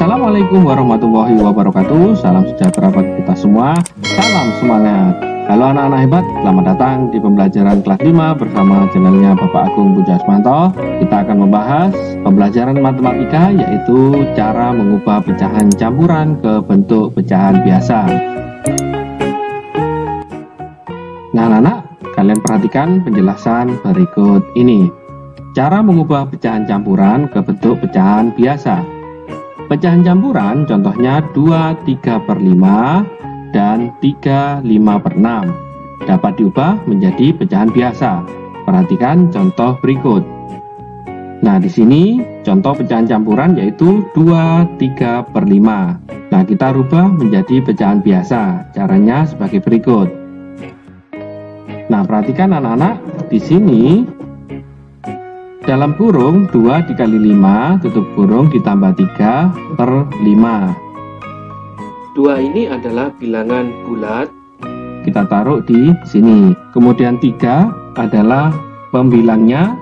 Assalamualaikum warahmatullahi wabarakatuh. Salam sejahtera bagi kita semua. Salam semangat. Halo anak-anak hebat, selamat datang di pembelajaran kelas 5 bersama channelnya Bapak Agung Bujasmanto. Kita akan membahas pembelajaran matematika, yaitu cara mengubah pecahan campuran ke bentuk pecahan biasa. Nah anak-anak, kalian perhatikan penjelasan berikut ini. Cara mengubah pecahan campuran ke bentuk pecahan biasa. Pecahan campuran contohnya 2/3/5 dan 3/5/6 dapat diubah menjadi pecahan biasa. Perhatikan contoh berikut. Nah, di sini contoh pecahan campuran yaitu 2/3/5. Nah, kita rubah menjadi pecahan biasa. Caranya sebagai berikut. Nah, perhatikan anak-anak, di sini dalam kurung 2 dikali 5 tutup kurung ditambah 3/5. 2 ini adalah bilangan bulat, kita taruh di sini. Kemudian 3 adalah pembilangnya.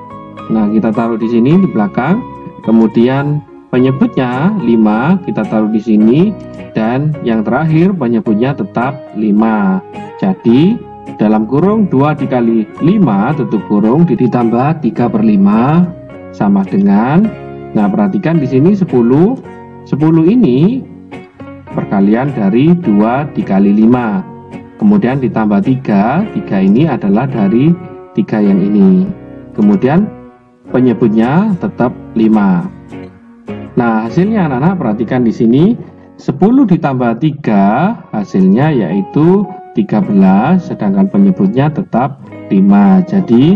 Nah, kita taruh di sini di belakang. Kemudian penyebutnya 5 kita taruh di sini, dan yang terakhir penyebutnya tetap 5. Jadi dalam kurung 2 dikali 5 tutup kurung ditambah 3/5 sama dengan, nah perhatikan di sini 10. 10 ini perkalian dari 2 dikali 5. Kemudian ditambah 3. 3 ini adalah dari 3 yang ini. Kemudian penyebutnya tetap 5. Nah, hasilnya anak-anak perhatikan di sini 10 ditambah 3 hasilnya yaitu 13, sedangkan penyebutnya tetap 5. Jadi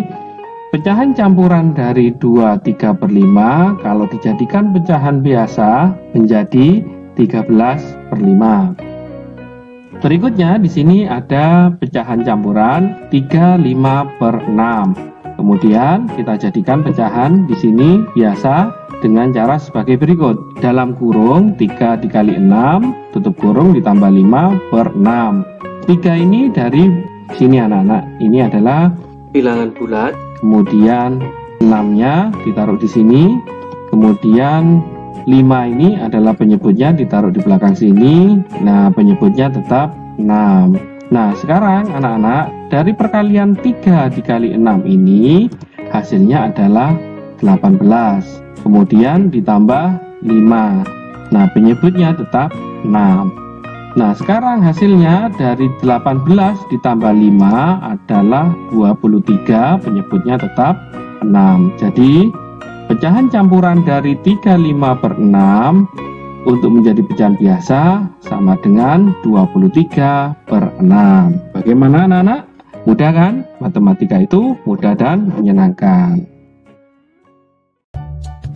pecahan campuran dari 2/3/5 kalau dijadikan pecahan biasa menjadi 13/5. Berikutnya di sini ada pecahan campuran 3/5/6. Kemudian kita jadikan pecahan di sini biasa dengan cara sebagai berikut. Dalam kurung 3 dikali 6 tutup kurung ditambah 5/6. 3 ini dari sini anak-anak, ini adalah bilangan bulat. Kemudian 6-nya ditaruh di sini. Kemudian 5 ini adalah penyebutnya ditaruh di belakang sini. Nah, penyebutnya tetap 6. Nah, sekarang anak-anak, dari perkalian 3 dikali 6 ini hasilnya adalah 18. Kemudian ditambah 5. Nah, penyebutnya tetap 6. Nah, sekarang hasilnya dari 18 ditambah 5 adalah 23, penyebutnya tetap 6. Jadi, pecahan campuran dari 3/5/6 untuk menjadi pecahan biasa sama dengan 23/6. Bagaimana anak-anak? Mudah kan? Matematika itu mudah dan menyenangkan.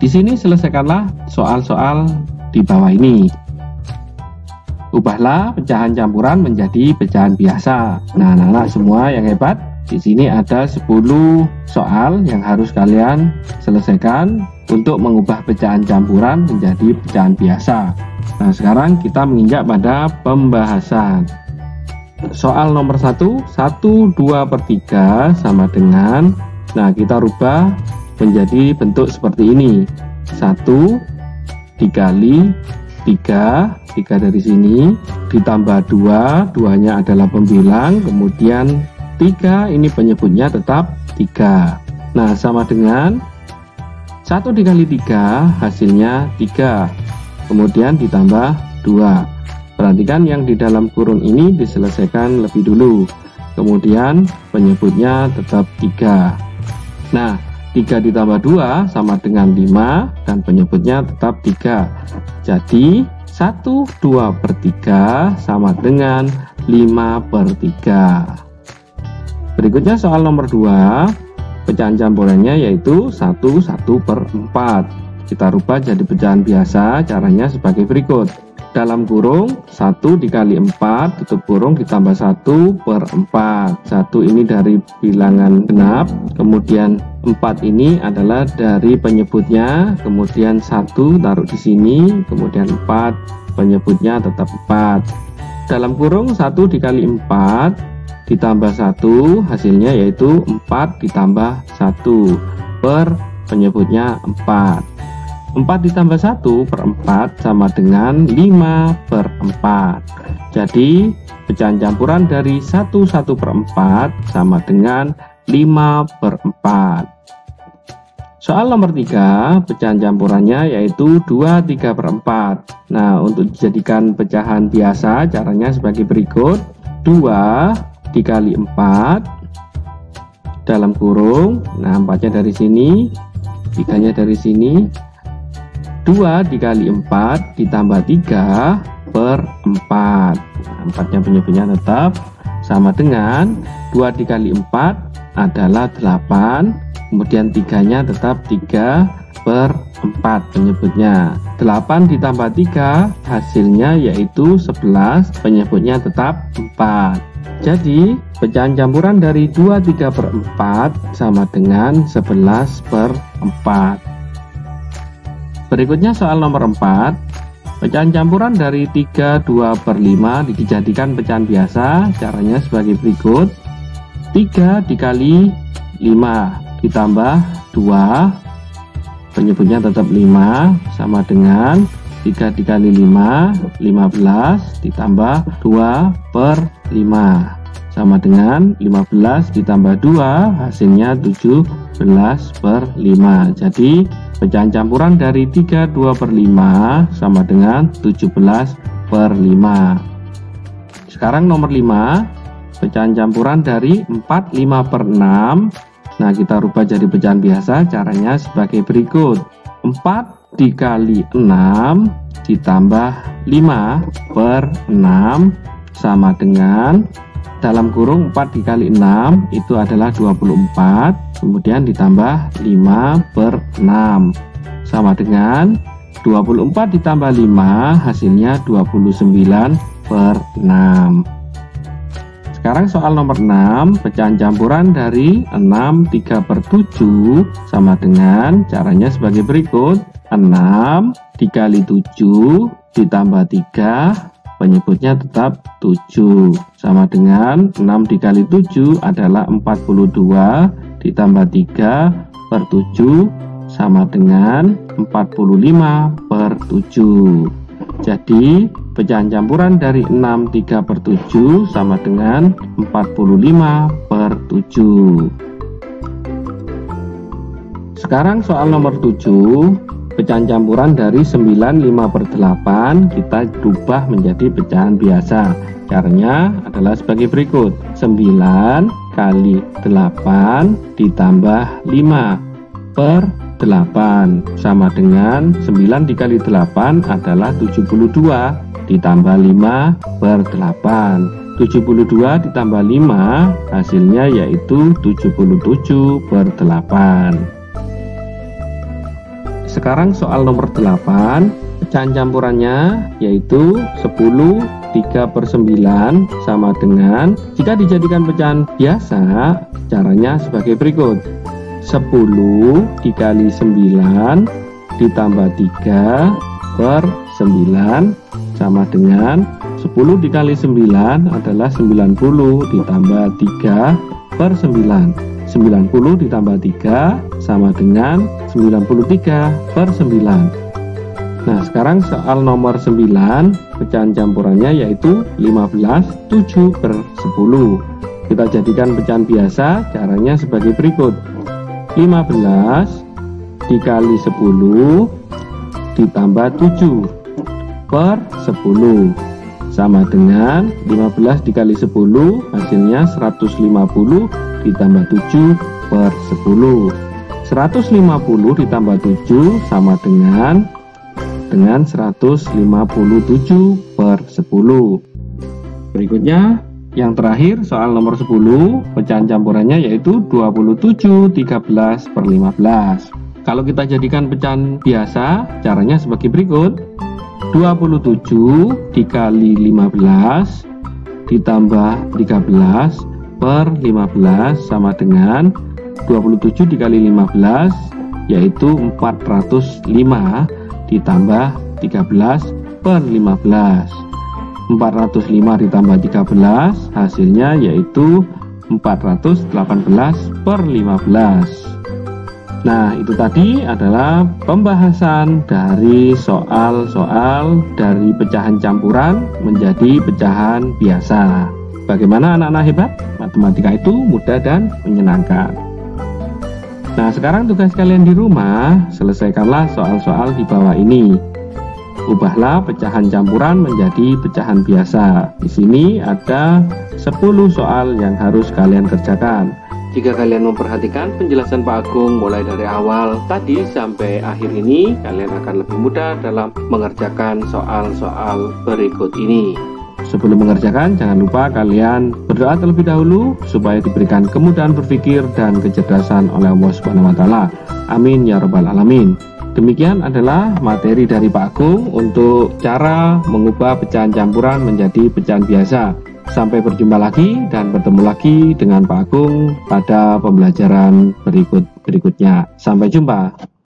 Di sini selesaikanlah soal-soal di bawah ini. Ubahlah pecahan campuran menjadi pecahan biasa. Nah, anak-anak semua yang hebat, di sini ada 10 soal yang harus kalian selesaikan untuk mengubah pecahan campuran menjadi pecahan biasa. Nah, sekarang kita menginjak pada pembahasan. Soal nomor 1, 1/2/3 sama dengan, nah kita rubah menjadi bentuk seperti ini. 1 dikali 3 dari sini ditambah 2, 2-nya adalah pembilang, kemudian 3 ini penyebutnya tetap 3. Nah, sama dengan 1 dikali 3 hasilnya 3, kemudian ditambah 2. Perhatikan yang di dalam kurung ini diselesaikan lebih dulu, kemudian penyebutnya tetap 3. Nah, 3 ditambah 2 sama dengan 5 dan penyebutnya tetap 3. Jadi 1/2/3 sama dengan 5/3. Berikutnya soal nomor 2, pecahan campurannya yaitu 1/4. Kita rubah jadi pecahan biasa, caranya sebagai berikut. Dalam kurung 1 dikali 4 tutup kurung ditambah 1/4. 1 ini dari bilangan genap, kemudian 4 ini adalah dari penyebutnya, kemudian 1 taruh di sini, kemudian 4 penyebutnya tetap 4. Dalam kurung 1 dikali 4 ditambah 1 hasilnya yaitu 4 ditambah 1 per penyebutnya 4. 4 ditambah 1 per 4 sama dengan 5 per 4. Jadi pecahan campuran dari 1 per 4 sama dengan 5 per 4. Soal nomor 3, pecahan campurannya yaitu 2 3 per 4. Nah, untuk dijadikan pecahan biasa caranya sebagai berikut. 2 dikali 4 dalam kurung, nah 4-nya dari sini, 3-nya dari sini. 2 dikali 4 ditambah 3 per 4. Nah, 4-nya penyebutnya tetap sama dengan 2 dikali 4 adalah 8. Kemudian 3-nya tetap 3 per 4 penyebutnya. 8 ditambah 3 hasilnya yaitu 11, penyebutnya tetap 4. Jadi pecahan campuran dari 2 3 per 4 sama dengan 11 per 4. Berikutnya soal nomor 4. Pecahan campuran dari 3 2 per 5 dijadikan pecahan biasa. Caranya sebagai berikut. 3 dikali 5 ditambah 2, penyebutnya tetap 5 sama dengan 3 dikali 5, 15 ditambah 2 per 5 sama dengan 15 ditambah 2 hasilnya 17 per 5. Jadi pecahan campuran dari 3 2 per 5 sama dengan 17 per 5. Sekarang nomor 5, pecahan campuran dari 4 5 per 6. Nah, kita rubah jadi pecahan biasa, caranya sebagai berikut. 4 dikali 6 ditambah 5 per 6 sama dengan, dalam kurung 4 dikali 6 itu adalah 24, kemudian ditambah 5 per 6 sama dengan 24 ditambah 5 hasilnya 29 per 6. Sekarang soal nomor 6, pecahan campuran dari 6 3 per 7 sama dengan, caranya sebagai berikut. 6 dikali 7 ditambah 3, penyebutnya tetap 7 sama dengan 6 dikali 7 adalah 42 ditambah 3 per 7 sama dengan 45 per 7. Jadi pecahan campuran dari 6 3 per 7 sama dengan 45 per 7. Sekarang soal nomor 7, pecahan campuran dari 9 5 per 8 kita rubah menjadi pecahan biasa. Caranya adalah sebagai berikut. 9 kali 8 ditambah 5 per 8 sama dengan 9 dikali 8 adalah 72 ditambah 5 per 8. 72 ditambah 5 hasilnya yaitu 77 per 8. Sekarang soal nomor 8, pecahan campurannya yaitu 10 3 per 9 sama dengan, jika dijadikan pecahan biasa caranya sebagai berikut. 10 dikali 9 ditambah 3 per 9 sama dengan 10 dikali 9 adalah 90 ditambah 3 per 9. 90 ditambah 3 sama dengan 93 per 9. Nah, sekarang soal nomor 9, pecahan campurannya yaitu 15 7 per 10. Kita jadikan pecahan biasa, caranya sebagai berikut. 15 dikali 10 ditambah 7 per 10 sama dengan 15 dikali 10 hasilnya 150 ditambah 7 per 10. 150 ditambah 7 sama dengan 157 per 10. Berikutnya yang terakhir soal nomor 10, pecahan campurannya yaitu 27 13 per 15. Kalau kita jadikan pecahan biasa, caranya sebagai berikut. 27 dikali 15 ditambah 13 per 15 sama dengan 27 dikali 15 yaitu 405 ditambah 13 per 15. 405 ditambah 13 hasilnya yaitu 418 per 15. Nah, itu tadi adalah pembahasan dari soal-soal dari pecahan campuran menjadi pecahan biasa. Bagaimana anak-anak hebat? Matematika itu mudah dan menyenangkan. Nah, sekarang tugas kalian di rumah, selesaikanlah soal-soal di bawah ini. Ubahlah pecahan campuran menjadi pecahan biasa. Di sini ada 10 soal yang harus kalian kerjakan. Jika kalian memperhatikan penjelasan Pak Agung mulai dari awal tadi sampai akhir ini, kalian akan lebih mudah dalam mengerjakan soal-soal berikut ini. Sebelum mengerjakan, jangan lupa kalian berdoa terlebih dahulu supaya diberikan kemudahan berpikir dan kecerdasan oleh Allah Subhanahu wa taala. Amin ya rabbal alamin. Demikian adalah materi dari Pak Agung untuk cara mengubah pecahan campuran menjadi pecahan biasa. Sampai berjumpa lagi dan bertemu lagi dengan Pak Agung pada pembelajaran berikutnya. Sampai jumpa.